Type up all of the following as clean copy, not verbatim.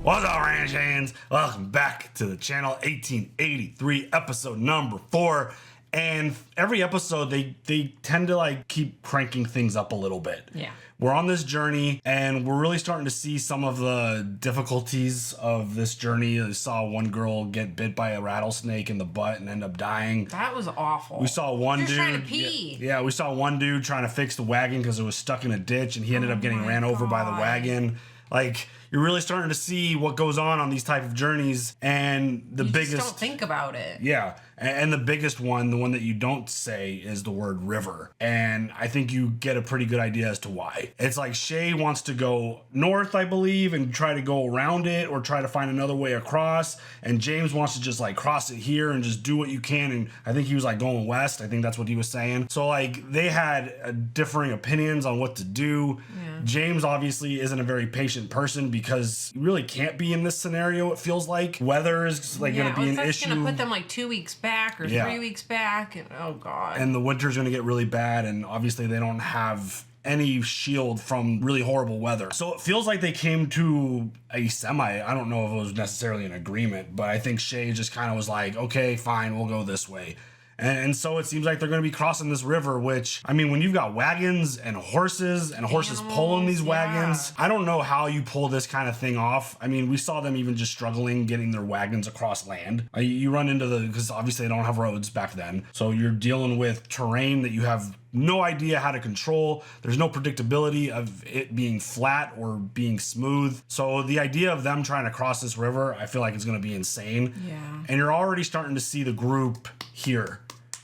What's up, ranch hands? Welcome back to the channel. 1883 episode number 4. And every episode they tend to like keep cranking things up a little bit. Yeah. We're on this journey and we're really starting to see some of the difficulties of this journey. I saw one girl get bit by a rattlesnake in the butt and end up dying. That was awful. We saw one dude trying to pee. Yeah, we saw one dude trying to fix the wagon because it was stuck in a ditch and he ended up getting ran over by the wagon. Like, you're really starting to see what goes on these type of journeys, and the biggest... just don't think about it. Yeah, and the biggest one, the one that you don't say, is the word river, and I think you get a pretty good idea as to why. It's like Shay wants to go north, I believe, and try to go around it, or try to find another way across, and James wants to just like cross it here and just do what you can, and I think he was like going west. I think that's what he was saying. So like, they had differing opinions on what to do. Yeah. James obviously isn't a very patient person, because you really can't be in this scenario. It feels like weather is like going to be an issue. Going to put them like 2 weeks back or 3 weeks back, and oh god. And the winter's going to get really bad, and obviously they don't have any shield from really horrible weather. So it feels like they came to a I don't know if it was necessarily an agreement, but I think Shay just kind of was like, okay, fine, we'll go this way. And so it seems like they're going to be crossing this river, which, I mean, when you've got wagons and horses pulling these wagons, I don't know how you pull this kind of thing off. I mean, we saw them even just struggling getting their wagons across land. You run into because obviously they don't have roads back then. So you're dealing with terrain that you have no idea how to control. There's no predictability of it being flat or being smooth. So the idea of them trying to cross this river, I feel like it's going to be insane. Yeah. And you're already starting to see the group here.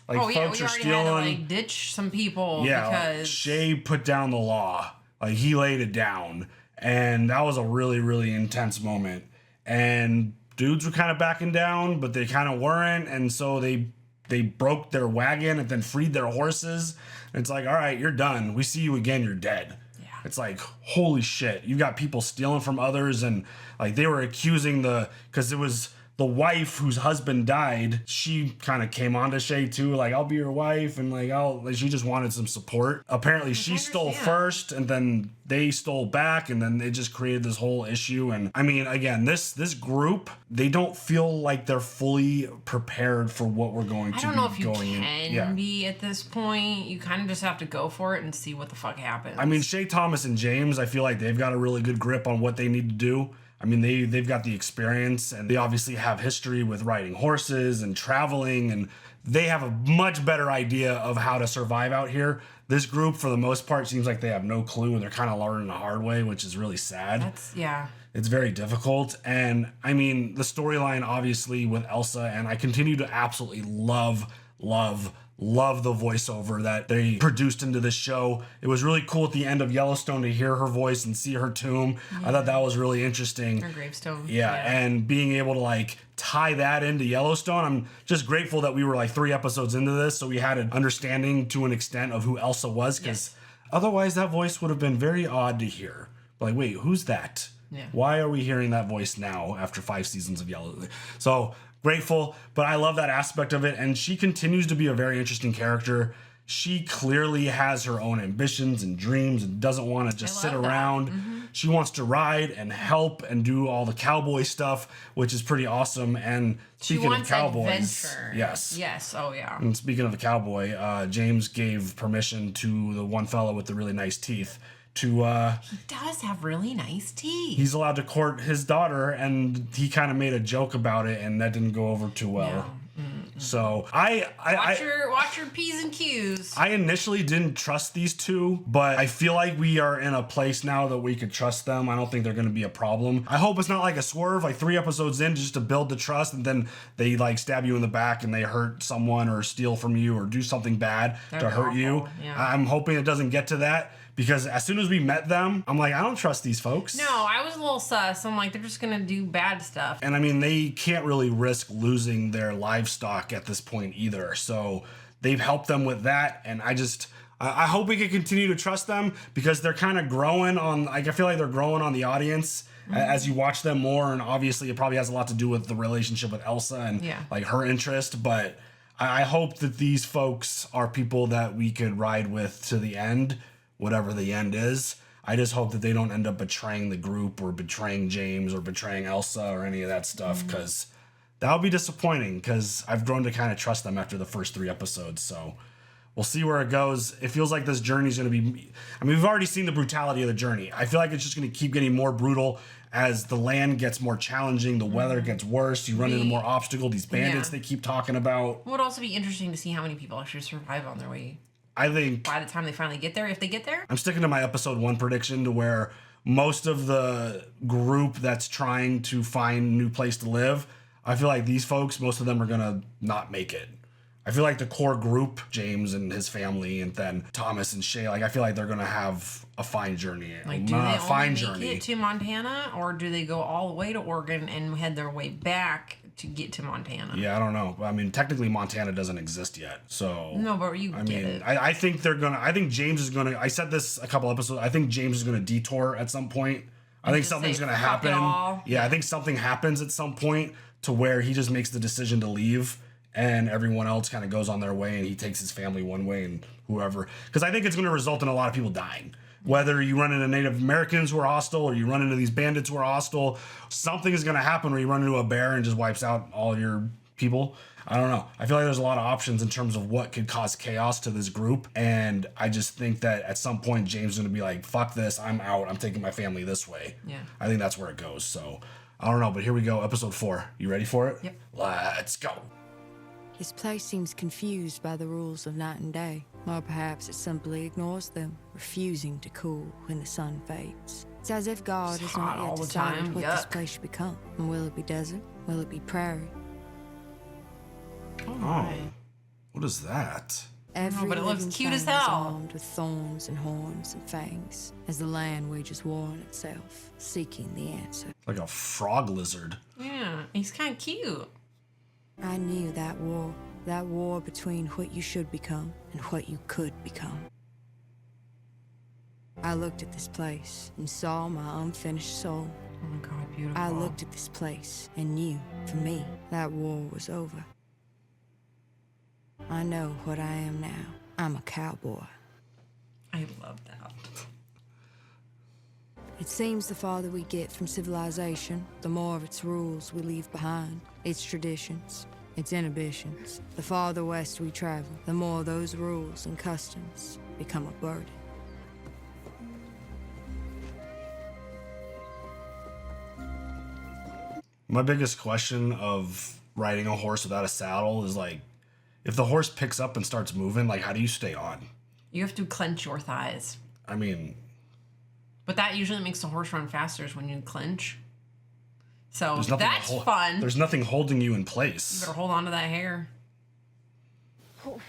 Like, we folks are already stealing. had to like ditch some people. Yeah, because like Shay put down the law. Like, he laid it down, and that was a really, really intense moment. And dudes were kind of backing down, but they kind of weren't, and so they broke their wagon and then freed their horses. And it's like, all right, you're done. We see you again, you're dead. Yeah. It's like, holy shit. You got people stealing from others, and like they were accusing because it was the wife whose husband died. She kind of came on to Shay too, like, I'll be your wife, and like she just wanted some support. Apparently she stole first, and then they stole back, and then they just created this whole issue. And I mean, again, this group, they don't feel like they're fully prepared for what we're going to be going in. I don't know if you can be at this point. You kind of just have to go for it and see what the fuck happens. I mean, Shay Thomas and James, I feel like they've got a really good grip on what they need to do. I mean, they've got the experience, and they obviously have history with riding horses and traveling, and they have a much better idea of how to survive out here. This group, for the most part, seems like they have no clue, and they're kind of learning the hard way, which is really sad. It's very difficult. And I mean, the storyline, obviously, with Elsa, and I continue to absolutely love the voiceover that they produced into this show. It was really cool at the end of Yellowstone to hear her voice and see her tomb. I thought that was really interesting. Her gravestone. Yeah, and being able to like tie that into Yellowstone. I'm just grateful that we were like 3 episodes into this, so we had an understanding to an extent of who Elsa was, because otherwise that voice would have been very odd to hear. Like, wait, who's that? Yeah. Why are we hearing that voice now after 5 seasons of Yellowstone? So grateful, but I love that aspect of it, and she continues to be a very interesting character. She clearly has her own ambitions and dreams and doesn't want to just sit around. She wants to ride and help and do all the cowboy stuff, which is pretty awesome. And speaking of cowboys, yes, oh yeah. And speaking of the cowboy, James gave permission to the one fellow with the really nice teeth to he does have really nice teeth. He's allowed to court his daughter, and he kind of made a joke about it, and that didn't go over too well. So watch your P's and Q's. I initially didn't trust these two, but I feel like we are in a place now that we could trust them. I don't think they're going to be a problem. I hope it's not like a swerve, like 3 episodes in just to build the trust, and then they like stab you in the back and they hurt someone or steal from you or do something bad to hurt you. Yeah. I'm hoping it doesn't get to that. Because as soon as we met them, I'm like, I don't trust these folks. No, I was a little sus. I'm like, they're just going to do bad stuff. And I mean, they can't really risk losing their livestock at this point either. So they've helped them with that. And I hope we can continue to trust them, because they're kind of growing on, like, I feel like they're growing on the audience as you watch them more. And obviously it probably has a lot to do with the relationship with Elsa and like her interest. But I hope that these folks are people that we could ride with to the end. Whatever the end is. I just hope that they don't end up betraying the group or betraying James or betraying Elsa or any of that stuff, because that would be disappointing, because I've grown to kind of trust them after the first 3 episodes. So we'll see where it goes. It feels like this journey is going to be... I mean, we've already seen the brutality of the journey. I feel like it's just going to keep getting more brutal as the land gets more challenging, the weather gets worse, you run into more obstacles, these bandits they keep talking about. It would also be interesting to see how many people actually survive on their way. I think... by the time they finally get there, if they get there? I'm sticking to my episode 1 prediction, to where most of the group that's trying to find a new place to live, I feel like these folks, most of them are going to not make it. I feel like the core group, James and his family, and then Thomas and Shay, like, I feel like they're gonna have a fine journey. Like, do they only make it to Montana, or do they go all the way to Oregon and head their way back to get to Montana? Yeah, I don't know. I mean, technically Montana doesn't exist yet, so... No, but you get it. I think they're gonna... I think James is gonna... I said this a couple episodes... I think James is gonna detour at some point. I think something's gonna happen. Yeah, I think something happens at some point to where he just makes the decision to leave, and everyone else kind of goes on their way, and he takes his family one way and whoever. Because I think it's going to result in a lot of people dying. Whether you run into Native Americans who are hostile, or you run into these bandits who are hostile, something is going to happen where you run into a bear and just wipes out all your people. I don't know. I feel like there's a lot of options in terms of what could cause chaos to this group. And I just think that at some point, James is going to be like, fuck this, I'm out. I'm taking my family this way. Yeah. I think that's where it goes. So, I don't know. But here we go. Episode 4. You ready for it? Yep. Let's go. This place seems confused by the rules of night and day, or perhaps it simply ignores them, refusing to cool when the sun fades. It's as if God has not yet decided what this place should become. And will it be desert? Will it be prairie? Oh, what is that? Every but it looks living cute as thing is hell. armed with thorns and horns and fangs, as the land wages war on itself, seeking the answer. Like a frog lizard. Yeah, he's kind of cute. I knew that war between what you should become and what you could become. I looked at this place and saw my unfinished soul. Oh my God, beautiful. I looked at this place and knew, for me, that war was over. I know what I am now. I'm a cowboy. I love that. It seems the farther we get from civilization, the more of its rules we leave behind, its traditions, its inhibitions. The farther west we travel, the more those rules and customs become a burden. My biggest question of riding a horse without a saddle is, like, if the horse picks up and starts moving, like, how do you stay on? You have to clench your thighs. I mean... But that usually makes the horse run faster is when you clench. So that's fun. There's nothing holding you in place. You better hold on to that hair.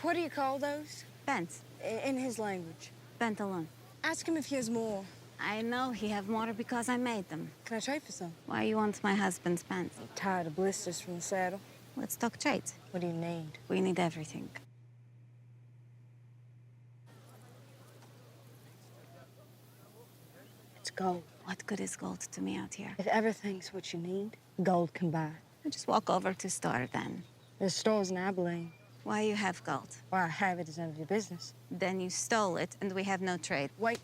What do you call those? Pants. In his language. Pantalon. Ask him if he has more. I know he have more because I made them. Can I trade for some? Why you want my husband's pants? Tired of blisters from the saddle. Let's talk trade. What do you need? We need everything. It's gold. What good is gold to me out here? If everything's what you need, gold can buy. I just walk over to store then. There's stores in Abilene. Why you have gold? Why I have it is none of your business. Then you stole it and we have no trade. Wait.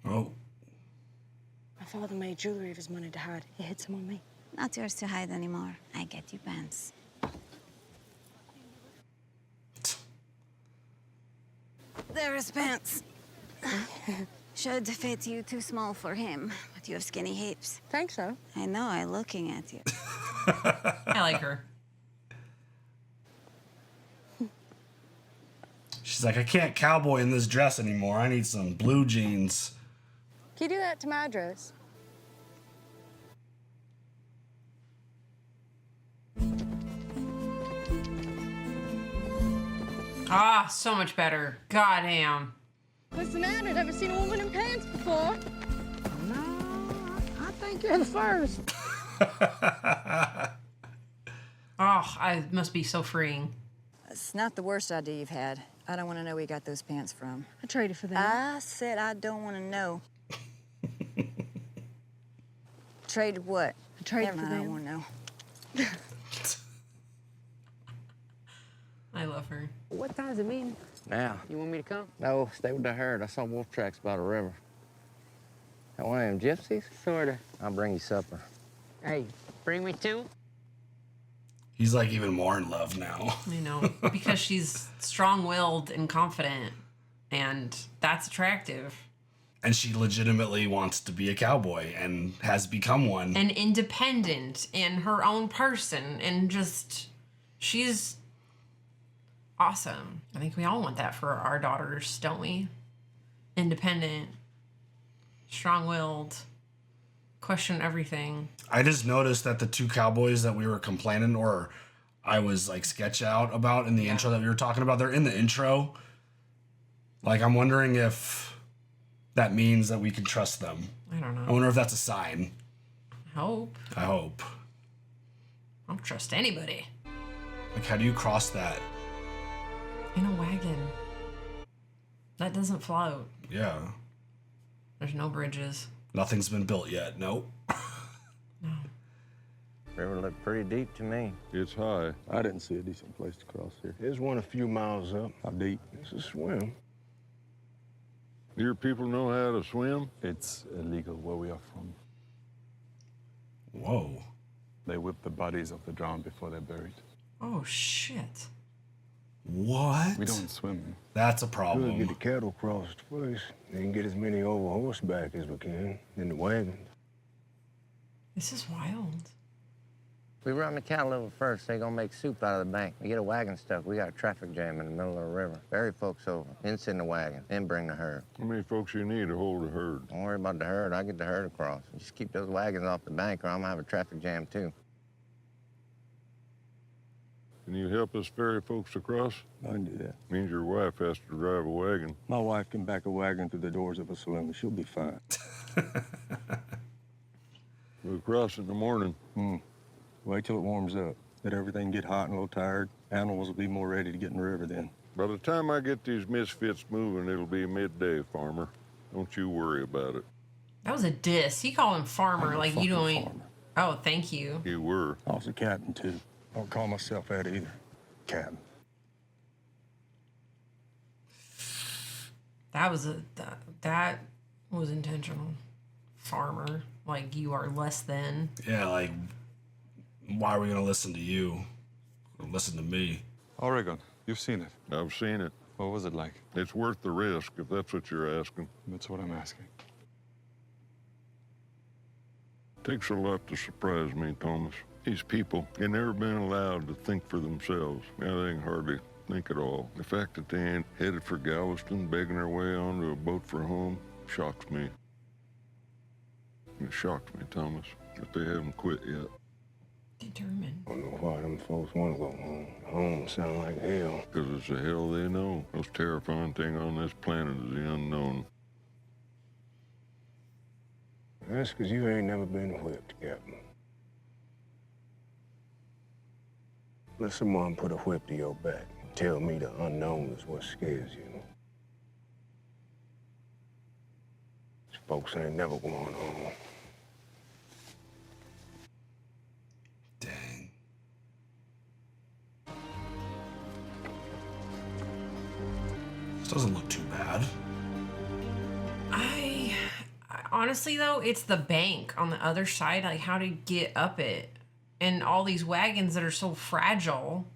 Oh. My father made jewelry of his money to hide. He hid some on me. Not yours to hide anymore. I get you pants. There is pants. Should fit you too small for him, but you have skinny hips. Think so? I know, I'm looking at you. I like her. She's like, I can't cowboy in this dress anymore. I need some blue jeans. Can you do that to my dress? Ah, so much better. Goddamn. What's the matter? Never seen a woman in pants before. No, I think you're the first. Oh, I must be so freeing. It's not the worst idea you've had. I don't want to know where you got those pants from. I traded for them. I said I don't want to know. Traded what? I traded Never for mind, I them. don't want to know. I love her. What time does it mean? Now. You want me to come? No, stay with the herd. I saw wolf tracks by the river. One of them gypsies? Sorta. I'll bring you supper. Hey, bring me two. He's like even more in love now. You know, because she's strong-willed and confident, and that's attractive. And she legitimately wants to be a cowboy and has become one. And independent and her own person, and just, she's awesome. I think we all want that for our daughters, don't we? Independent, strong-willed, question everything. I just noticed that the two cowboys that we were complaining, or I was like sketch out about in the intro that we were talking about, they're in the intro. Like, I'm wondering if that means that we can trust them. I don't know. I wonder if that's a sign. I hope. I hope. I don't trust anybody. Like, how do you cross that? In a wagon. That doesn't float. Yeah. There's no bridges. Nothing's been built yet. Nope. No. River looked pretty deep to me. It's high. I didn't see a decent place to cross here. There's one a few miles up. How deep? It's a swim. Your people know how to swim? It's illegal where we are from. Whoa. They whip the bodies of the drowned before they're buried. Oh, shit. What? We don't swim. That's a We'll problem. get the cattle crossed first, then get as many over horseback as we can, then the wagons. This is wild. We run the cattle over first. They gonna make soup out of the bank. We get a wagon stuck. We got a traffic jam in the middle of the river. Ferry folks over, then send the wagon, then bring the herd. How many folks you need to hold a herd? Don't worry about the herd. I get the herd across. Just keep those wagons off the bank, or I'm gonna have a traffic jam too. Can you help us ferry folks across? I can do that. Means your wife has to drive a wagon. My wife can back a wagon through the doors of a saloon. She'll be fine. We'll cross in the morning. Wait till it warms up. Let everything get hot and a little tired. Animals will be more ready to get in the river then. By the time I get these misfits moving, it'll be midday, farmer. Don't you worry about it. That was a diss. He called him farmer, I'm a like you fucking don't. farmer. Oh, thank you. You were. I was a captain, too. I don't call myself that either. Captain. That was that was intentional. Farmer, like you are less than. Yeah, like, why are we going to listen to you? Listen to me. Oregon, you've seen it. I've seen it. What was it like? It's worth the risk, if that's what you're asking. That's what I'm asking. Takes a lot to surprise me, Thomas. These people, they've never been allowed to think for themselves. Yeah, they can hardly think at all. The fact that they ain't headed for Galveston, begging their way onto a boat for home, shocks me. It shocks me, Thomas, that they haven't quit yet. Determined. I don't know why them folks want to go home. Home sound like hell. Because it's the hell they know. Most terrifying thing on this planet is the unknown. That's because you ain't never been whipped, Captain. Let someone put a whip to your back and tell me the unknown is what scares you. These folks ain't never going home. Dang. This doesn't look too bad. I honestly though, it's the bank on the other side. Like how to get up it, and all these wagons that are so fragile.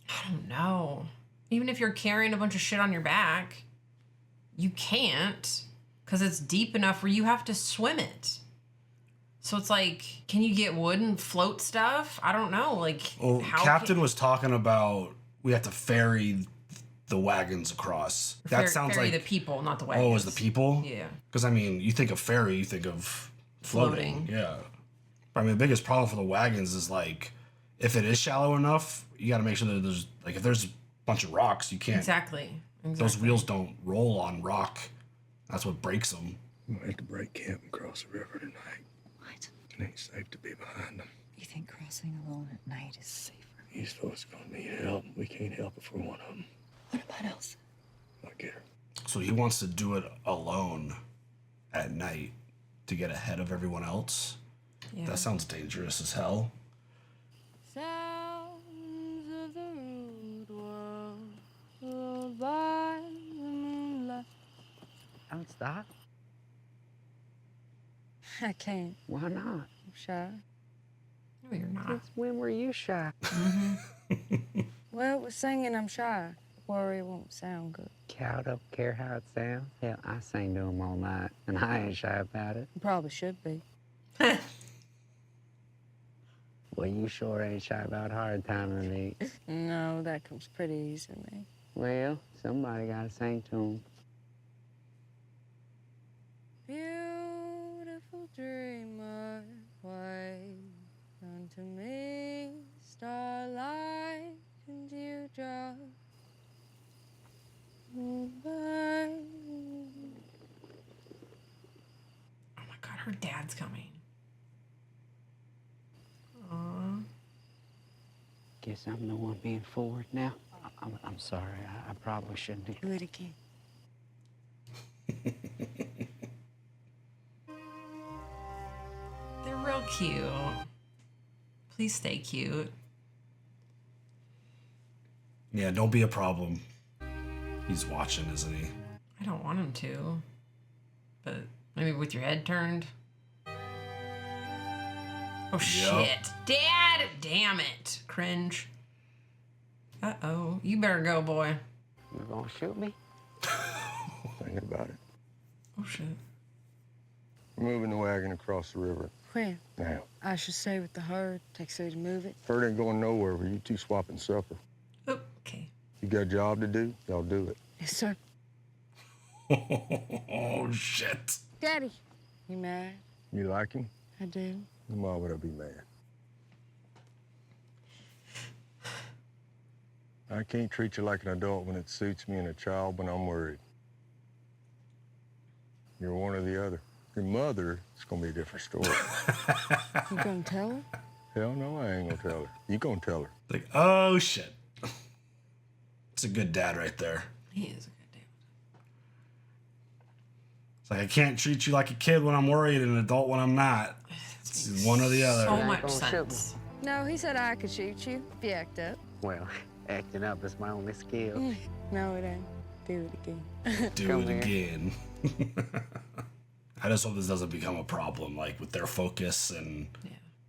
I don't know. Even if you're carrying a bunch of shit on your back, you can't because it's deep enough where you have to swim it. So it's like, can you get wood and float stuff? I don't know. Like, Well, Captain was talking about we have to ferry the wagons across. That sounds ferry like the people, not the wagons. Oh, is the people? Yeah. Because I mean, you think of ferry, you think of floating. Yeah. But I mean, the biggest problem for the wagons is like, if it is shallow enough, you got to make sure that there's like, if there's a bunch of rocks, you can't. Exactly. Those wheels don't roll on rock. That's what breaks them. We might have to break camp and cross the river tonight. What? It ain't safe to be behind them. You think crossing alone at night is safer? These folks gonna need help. We can't help if we're one of them. What about Elsa? I'll get her. So he wants to do it alone at night to get ahead of everyone else. Yeah. That sounds dangerous as hell. Sounds of the rude world, lulled by the moonlight. Don't stop. I can't. Why not? I'm shy. No, you're not. Since when were you shy? Well, with singing, I'm shy. Worry won't sound good. Cow don't care how it sounds. Hell, I sing to him all night, and I ain't shy about it. You probably should be. Well, you sure ain't shy about hard timing me. No, that comes pretty easy to me. Well, somebody gotta sing to him. Beautiful dreamer, wait unto me, starlight and dewdrop. Bye. Oh my God, her dad's coming. Aww. Guess I'm the one being forward now. I'm sorry. I probably shouldn't have. Do it again. They're real cute. Please stay cute. Yeah, don't be a problem. He's watching, isn't he? I don't want him to. But maybe with your head turned. Oh, shit. Dad! Damn it. Cringe. Uh-oh. You better go, boy. You gonna shoot me? Thinking about it. Oh, shit. We're moving the wagon across the river. When? Now. I should stay with the herd. Takes so to move it. Herd ain't going nowhere with you two swapping supper. Okay. You got a job to do, y'all do it. Yes, sir. Oh, shit. Daddy. You mad? You like him? I do. Why would I be mad? I can't treat you like an adult when it suits me and a child when I'm worried. You're one or the other. Your mother, it's gonna be a different story. You gonna tell her? Hell no, I ain't gonna tell her. You gonna tell her. Like, oh, shit. It's a good dad right there. He is a good dad. It's like, I can't treat you like a kid when I'm worried and an adult when I'm not. It's one or the other. So much sense. No, he said I could shoot you if you act up. Well, acting up is my only skill. No, it ain't. Do it again. Do Come it here. again. I just hope this doesn't become a problem, like with their focus and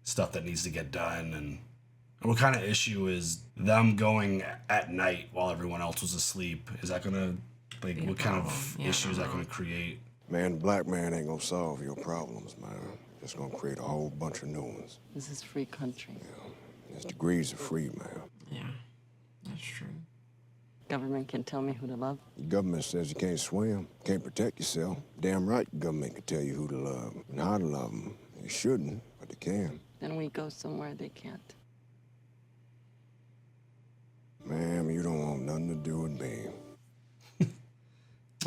stuff that needs to get done. And what kind of issue is them going at night while everyone else was asleep? Is that gonna, like, Be a what kind of problem. Yeah, issue is I that don't gonna create? Man, the black man ain't gonna solve your problems, man. It's gonna create a whole bunch of new ones. This is free country. There's degrees of freedom, man. Yeah, that's true. Government can tell me who to love. The government says you can't swim, can't protect yourself. Damn right the government can tell you who to love and how to love them. They shouldn't, but they can. Then we go somewhere they can't. Ma'am, you don't want nothing to do with me.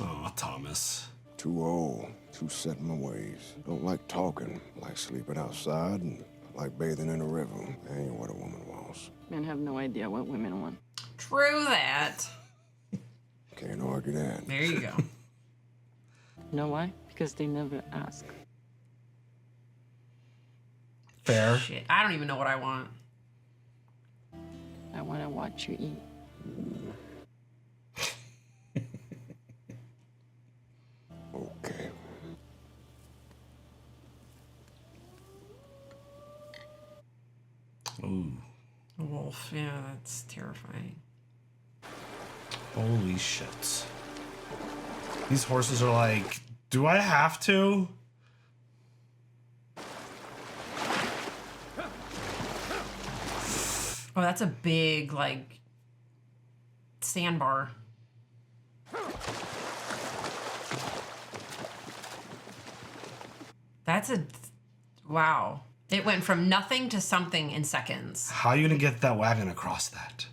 Oh, Thomas. Too old, too set in my ways. Don't like talking, like sleeping outside, and like bathing in a river. That ain't what a woman wants. Men have no idea what women want. True that. Can't argue that. There you go. You know why? Because they never ask. Fair. Shit, I don't even know what I want. I want to watch you eat. Okay. Ooh. A wolf, yeah, that's terrifying. Holy shit. These horses are like, do I have to? Oh, that's a big, like, sandbar. That's a... Wow. It went from nothing to something in seconds. How are you gonna get that wagon across that?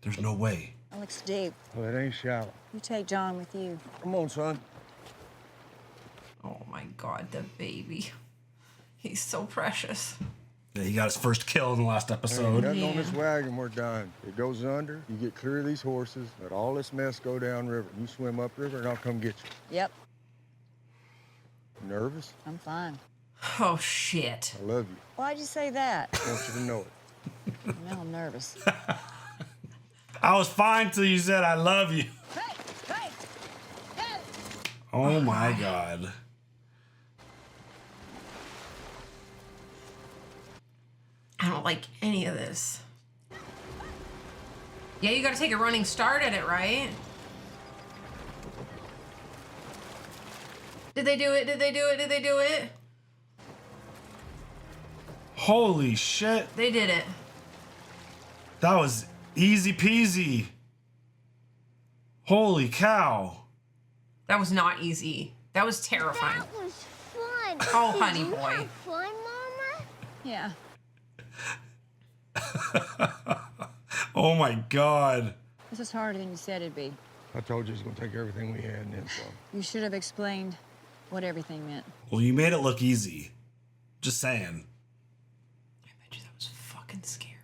There's no way. It looks deep. Well, it ain't shallow. You take John with you. Come on, son. Oh my God, the baby. He's so precious. Yeah, he got his first kill in the last Ain't episode. nothing on this wagon, we're done. It goes under, you get clear of these horses, let all this mess go downriver. You swim upriver and I'll come get you. Yep, Nervous? I'm fine. Oh, shit. I love you. Why'd you say that? I want you to know it. Now I'm nervous. I was fine till you said I love you. Hey! Oh my God. like any of this. Yeah, you gotta take a running start at it, right? Did they do it? Did they do it? Did they do it? Holy shit. They did it. That was easy peasy. Holy cow. That was not easy. That was terrifying. That was fun. Oh, Did honey you boy. have fun, Mama? Yeah. Oh my God. This is harder than you said it'd be. I told you it was gonna take everything we had and then some. You should have explained what everything meant. Well, you made it look easy. Just saying. I bet you that was fucking scary.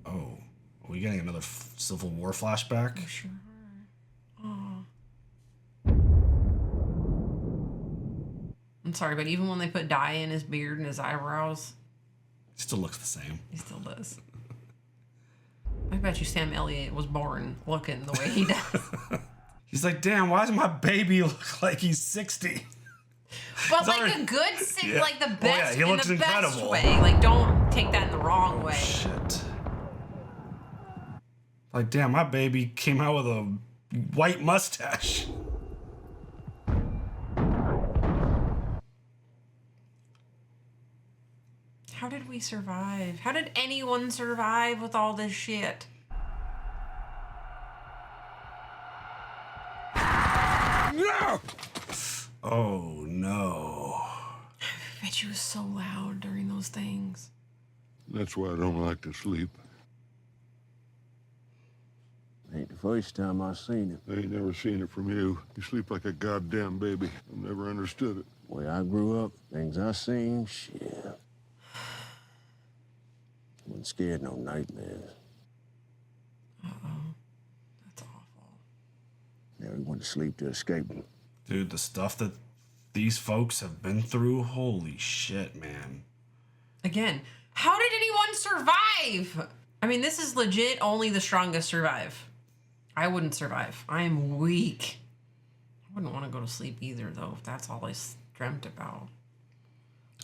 Oh, are we getting another Civil War flashback? You sure are. Oh. I'm sorry, but even when they put dye in his beard and his eyebrows, He still looks the same. he still does. I bet you Sam Elliott was born looking the way he does. He's like, damn, why does my baby look like he's 60? But It's like already- a good, Yeah. like the Oh, best, yeah, he in looks the best incredible. way. Like, don't take that in the wrong way. Shit. Like, damn, my baby came out with a white mustache. How did we survive? How did anyone survive with all this shit? No! Oh, no. I bet you was so loud during those things. That's why I don't like to sleep. Ain't the first time I seen it. I ain't never seen it from you. You sleep like a goddamn baby. I've never understood it. The way I grew up, things I seen, shit. Wasn't scared no nightmares. Uh-oh. That's awful. Never went to sleep to escape them. Dude, the stuff that these folks have been through, holy shit, man. Again, how did anyone survive? I mean, this is legit only the strongest survive. I wouldn't survive. I am weak. I wouldn't want to go to sleep either, though, if that's all I dreamt about.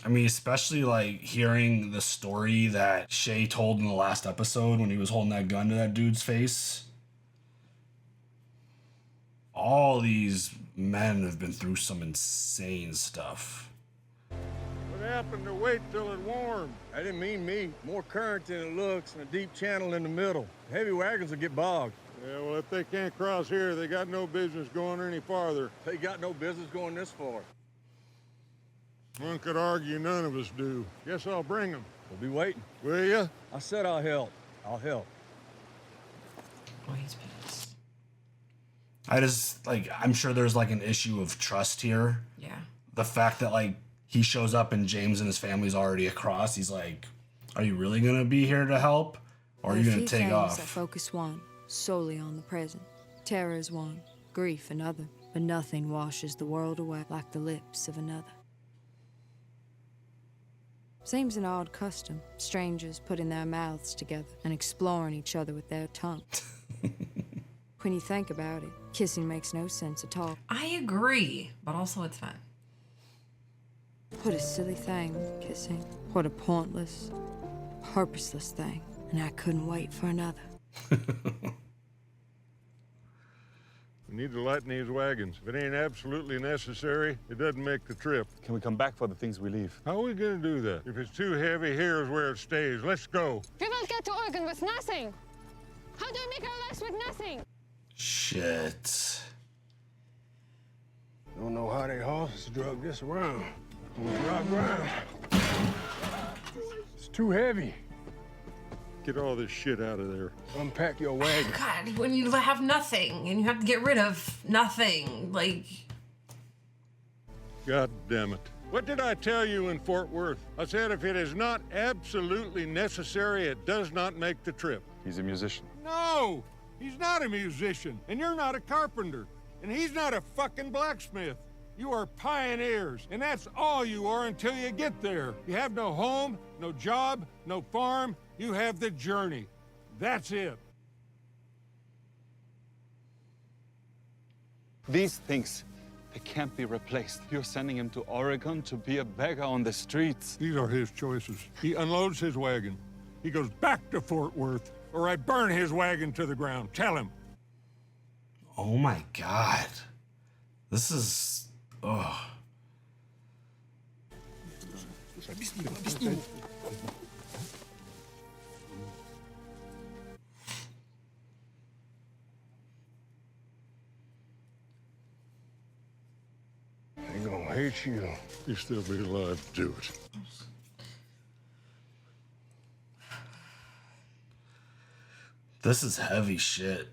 I mean, especially like hearing the story that Shay told in the last episode when he was holding that gun to that dude's face. All these men have been through some insane stuff. What happened to wait till it warmed? I didn't mean me. More current than it looks and a deep channel in the middle. Heavy wagons will get bogged. Yeah, well, if they can't cross here, they got no business going any farther. They got no business going this far. One could argue none of us do. Guess I'll bring them. We'll be waiting. Will ya? I said I'll help. I'll help. Oh, he's pissed. I just, like, I'm sure there's like an issue of trust here. Yeah. The fact that like he shows up and James and his family's already across, he's like, are you really gonna be here to help? Or are you gonna take off? That focus one, solely on the present. Terror is one, grief another, but nothing washes the world away like the lips of another. Seems an odd custom, strangers putting their mouths together and exploring each other with their tongue. When you think about it, kissing makes no sense at all. I agree, but also it's fun. What a silly thing, kissing. What a pointless, purposeless thing. And I couldn't wait for another. We need to lighten these wagons. If it ain't absolutely necessary, it doesn't make the trip. Can we come back for the things we leave? How are we gonna do that? If it's too heavy, here's where it stays. Let's go. We will get to Oregon with nothing. How do we make our lives with nothing? Shit. Don't know how they horses drug this around. On dry ground. It's too heavy. Get all this shit out of there. Unpack your wagon. God, when you have nothing and you have to get rid of nothing, like... God damn it. What did I tell you in Fort Worth? I said if it is not absolutely necessary, it does not make the trip. He's a musician. No! He's not a musician, and you're not a carpenter, and he's not a fucking blacksmith. You are pioneers, and that's all you are until you get there. You have no home, no job, no farm. You have the journey. That's it. These things He can't be replaced. You're sending him to Oregon to be a beggar on the streets. These are his choices. He unloads his wagon. He goes back to Fort Worth, or I burn his wagon to the ground. Tell him. Oh my God. This is... Ugh. He gonna hate you. You still be alive to do it. This is heavy shit.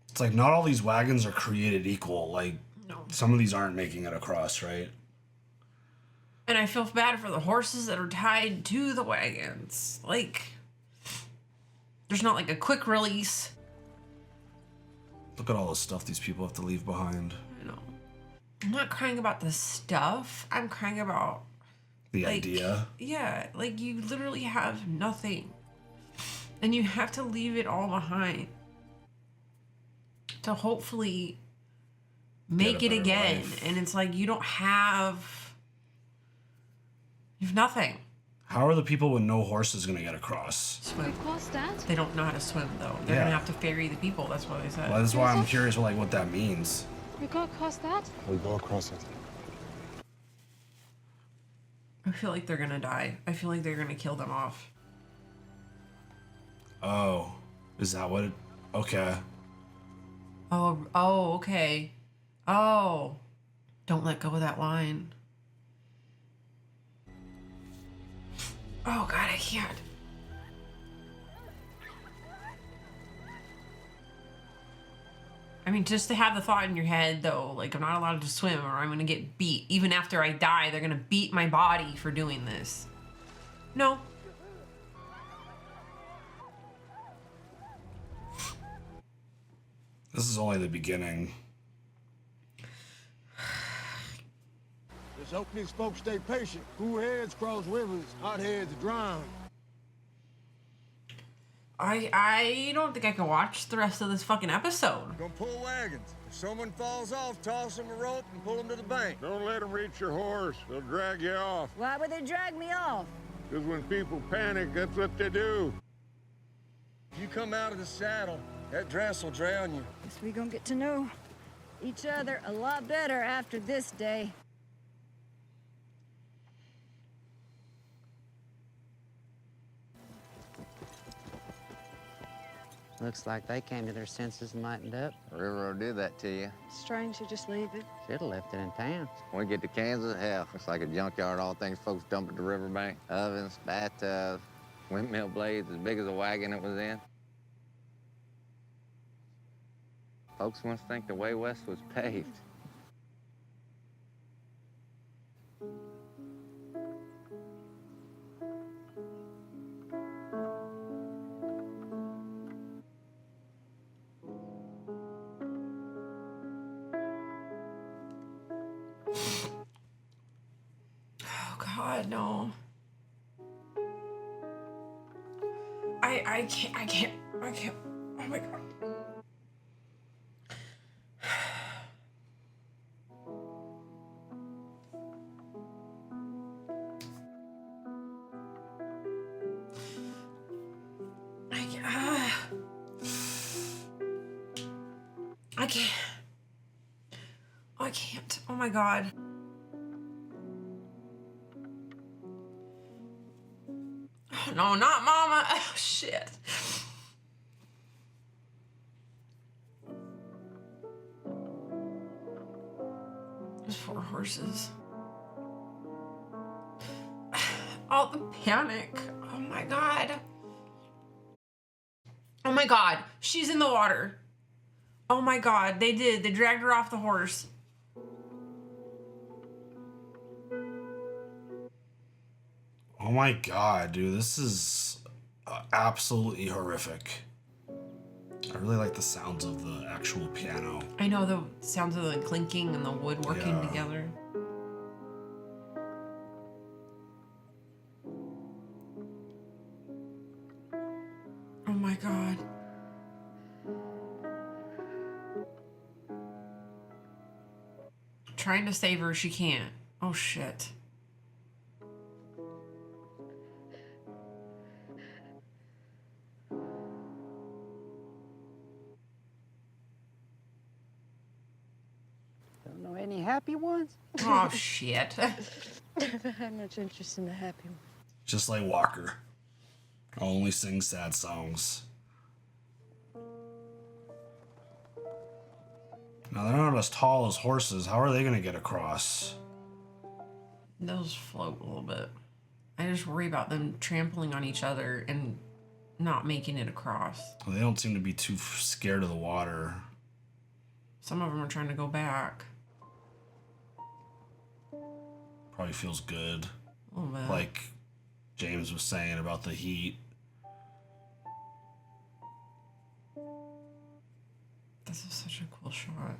It's like not all these wagons are created equal. Like, No. some of these aren't making it across, right? And I feel bad for the horses that are tied to the wagons. Like, there's not like a quick release. Look at all the stuff these people have to leave behind. I know. I'm not crying about the stuff. I'm crying about The like, idea. Yeah, like you literally have nothing. And you have to leave it all behind to hopefully make it again. Life. And it's like you have nothing. How are the people with no horses gonna get across? Swim. Cross that? They don't know how to swim though. They're Yeah. gonna have to ferry the people. That's what they said. Well, that's why I'm curious, like, what that means. We go across that? We go across it. I feel like they're gonna die. I feel like they're gonna kill them off. Oh, is that what it? Okay. Oh, okay. Oh, don't let go of that line. Oh God, I can't. I mean, just to have the thought in your head, though, like I'm not allowed to swim or I'm gonna get beat. Even after I die, they're gonna beat my body for doing this. No. This is only the beginning. Let's hope these folks stay patient. Cool heads cross rivers, hot heads drown. I don't think I can watch the rest of this fucking episode. Gonna pull wagons. If someone falls off, toss them a rope and pull them to the bank. Don't let them reach your horse. They'll drag you off. Why would they drag me off? Because when people panic, that's what they do. You come out of the saddle, that dress will drown you. Guess we gonna get to know each other a lot better after this day. Looks like they came to their senses and lightened up. The railroad did that to you. Strange to just leave it. Should have left it in town. When we get to Kansas, hell, it's like a junkyard, all things folks dump at the riverbank. Ovens, bathtubs, windmill blades as big as a wagon it was in. Folks must think the way west was paved. Oh God, no. I can't. Oh my God. I can't. Oh my God. No, not Mama. Oh, shit. There's 4 horses. Oh, the panic. Oh my God. Oh my God. She's in the water. Oh my God. They did. They dragged her off the horse. Oh my God, dude, this is absolutely horrific. I really like the sounds of the actual piano. I know the sounds of the clinking and the wood working Yeah. together. trying to save her. She can't. Oh, shit. Don't know any happy ones? Oh, shit. Never had much interest in the happy one. Just like Walker. I'll only sing sad songs. Now, they're not as tall as horses. How are they going to get across? Those float a little bit. I just worry about them trampling on each other and not making it across. Well, they don't seem to be too scared of the water. Some of them are trying to go back. Probably feels good. A little bit. Like James was saying about the heat. This is such a cool shot.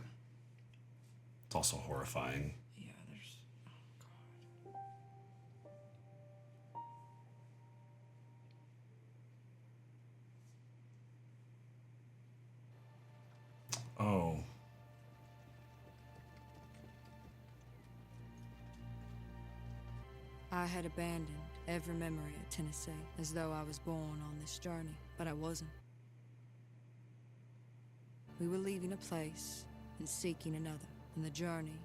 It's also horrifying. Yeah, there's... Oh, God. Oh. I had abandoned every memory of Tennessee, as though I was born on this journey, but I wasn't. We were leaving a place and seeking another, and the journey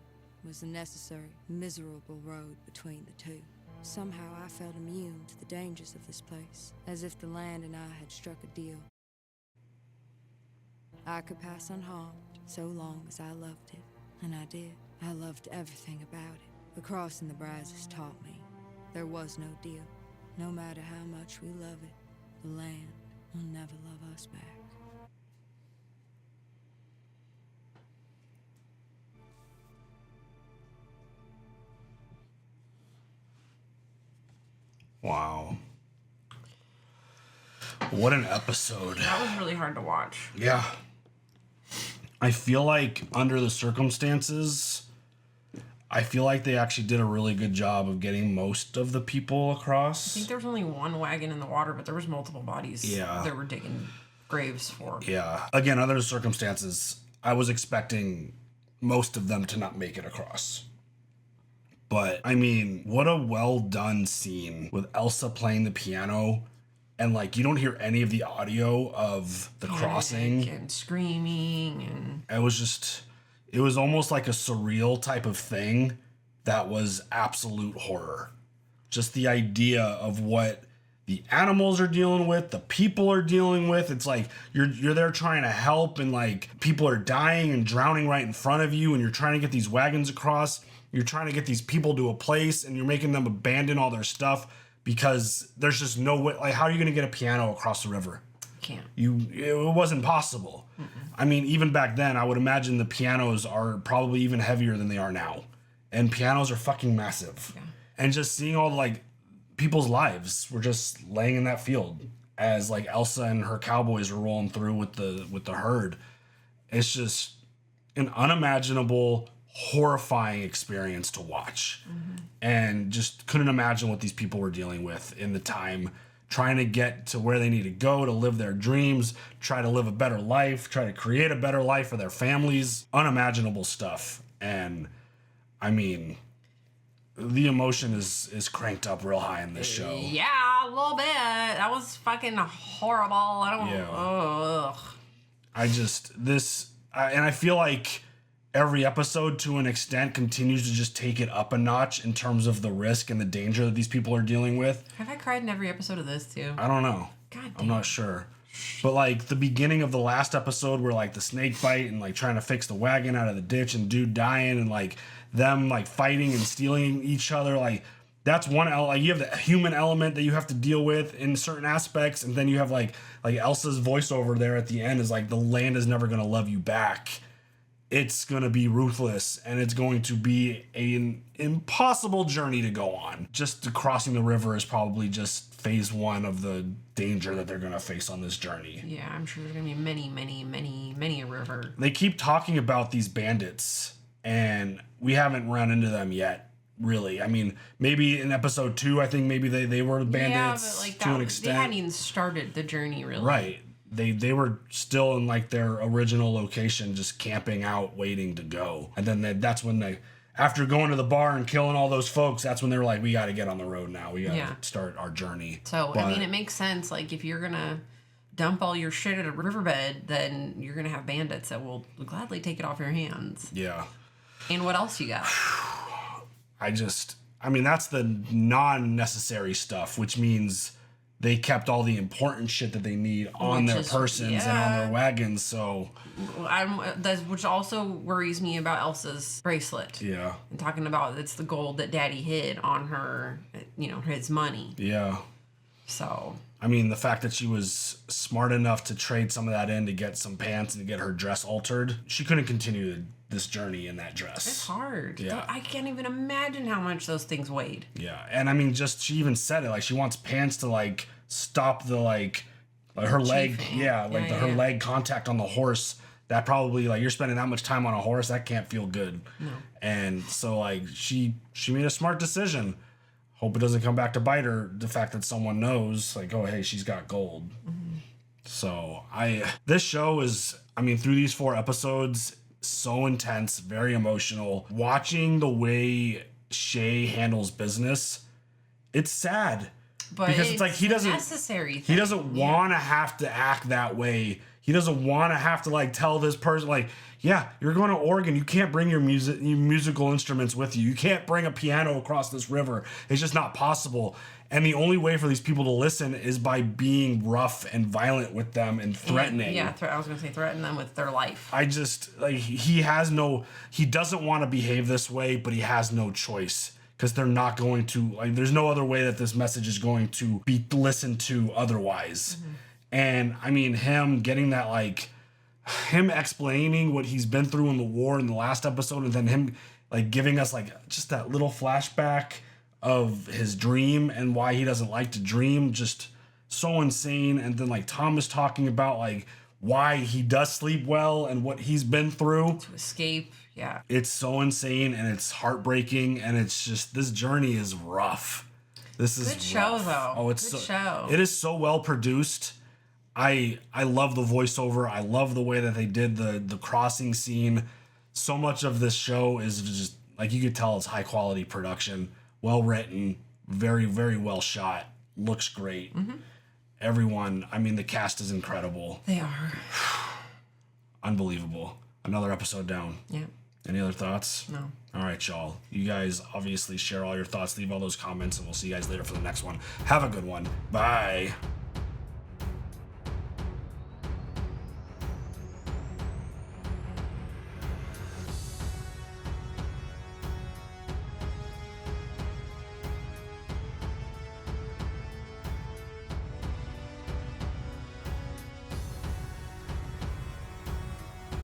was the necessary, miserable road between the two. Somehow I felt immune to the dangers of this place, as if the land and I had struck a deal. I could pass unharmed so long as I loved it, and I did. I loved everything about it. But crossing the Brazos taught me there was no deal. No matter how much we love it, the land will never love us back. Wow. What an episode. That was really hard to watch. Yeah. I feel like under the circumstances, I feel like they actually did a really good job of getting most of the people across. I think there was only one wagon in the water, but there was multiple bodies they were digging graves for. Yeah. Again, under the circumstances, I was expecting most of them to not make it across. But, I mean, what a well done scene with Elsa playing the piano. And, like, you don't hear any of the audio of the crossing. And screaming. And it was just, it was almost like a surreal type of thing that was absolute horror. Just the idea of what the animals are dealing with, the people are dealing with. It's like you're there trying to help, and like people are dying and drowning right in front of you, and you're trying to get these wagons across. You're trying to get these people to a place, and you're making them abandon all their stuff because there's just no way. Like, how are you going to get a piano across the river? Can't. It wasn't possible. Mm-mm. I mean, even back then, I would imagine the pianos are probably even heavier than they are now, and pianos are fucking massive. Yeah. And just seeing all like people's lives were just laying in that field as like Elsa and her cowboys were rolling through with the herd. It's just an unimaginable, horrifying experience to watch. Mm-hmm. And just couldn't imagine what these people were dealing with in the time, trying to get to where they need to go to live their dreams, try to live a better life, try to create a better life for their families. Unimaginable stuff. And I mean, the emotion is cranked up real high in this show. Yeah, a little bit. That was fucking horrible. I don't. Yeah. Ugh. And I feel like every episode, to an extent, continues to just take it up a notch in terms of the risk and the danger that these people are dealing with. Have I cried in every episode of this too? I don't know. God damn. I'm not sure. But like the beginning of the last episode where like the snake bite and like trying to fix the wagon out of the ditch and dude dying and like them like fighting and stealing each other, like that's one like you have the human element that you have to deal with in certain aspects, and then you have like Elsa's voiceover there at the end is like the land is never gonna love you back. It's gonna be ruthless, and it's going to be an impossible journey to go on. Just crossing the river is probably just phase one of the danger that they're gonna face on this journey. Yeah, I'm sure there's gonna be many a river. They keep talking about these bandits, and we haven't run into them yet, really. I mean, maybe in episode 2, I think maybe they were bandits, yeah, but like to an extent. They hadn't even started the journey, really. Right. They were still in like their original location, just camping out, waiting to go. And then that's when after going to the bar and killing all those folks, that's when they were like, we got to get on the road now. We got to start our journey. So, I mean, it makes sense. Like, if you're going to dump all your shit at a riverbed, then you're going to have bandits that will gladly take it off your hands. Yeah. And what else you got? I mean, that's the non-necessary stuff, which means they kept all the important shit that they need on their persons and on their wagons, so... Which also worries me about Elsa's bracelet. Yeah. And talking about it's the gold that Daddy hid on her, his money. Yeah. So... I mean, the fact that she was smart enough to trade some of that in to get some pants and to get her dress altered, she couldn't continue this journey in that dress. It's hard. Yeah. I can't even imagine how much those things weighed. Yeah. And I mean, she even said it, like, she wants pants to, like, stop the, like her leg. Yeah, like her leg contact on the horse. That probably, like, you're spending that much time on a horse, that can't feel good. No. And so, like, she made a smart decision. Hope it doesn't come back to bite her, the fact that someone knows, like, oh, hey, she's got gold. Mm-hmm. So, this show is, I mean, through these 4 episodes, so intense, very emotional. Watching the way Shay handles business, it's sad. But because it's like he doesn't want to have to act that way. He doesn't want to have to, like, tell this person, like, yeah, you're going to Oregon. You can't bring your musical instruments with you. You can't bring a piano across this river. It's just not possible. And the only way for these people to listen is by being rough and violent with them and threatening. Yeah, I was going to say threaten them with their life. I just, like, he doesn't want to behave this way, but he has no choice. Because they're not going to, like, there's no other way that this message is going to be listened to otherwise. Mm-hmm. And, I mean, him getting that, like, him explaining what he's been through in the war in the last episode, and then him, like, giving us, like, just that little flashback of his dream and why he doesn't like to dream, just so insane. And then, like, Thomas talking about, like, why he does sleep well and what he's been through to escape. Yeah, it's so insane and it's heartbreaking, and it's just, this journey is rough. This is good show though. Oh, it's good so show. It is so well produced. I love the voiceover. I love the way that they did the crossing scene. So much of this show is just, like, you could tell it's high quality production, well written, very, very well shot, looks great. Mm-hmm. Everyone, I mean, the cast is incredible. They are. Unbelievable. Another episode down. Yeah. Any other thoughts? No. All right, y'all. You guys obviously share all your thoughts. Leave all those comments, and we'll see you guys later for the next one. Have a good one. Bye.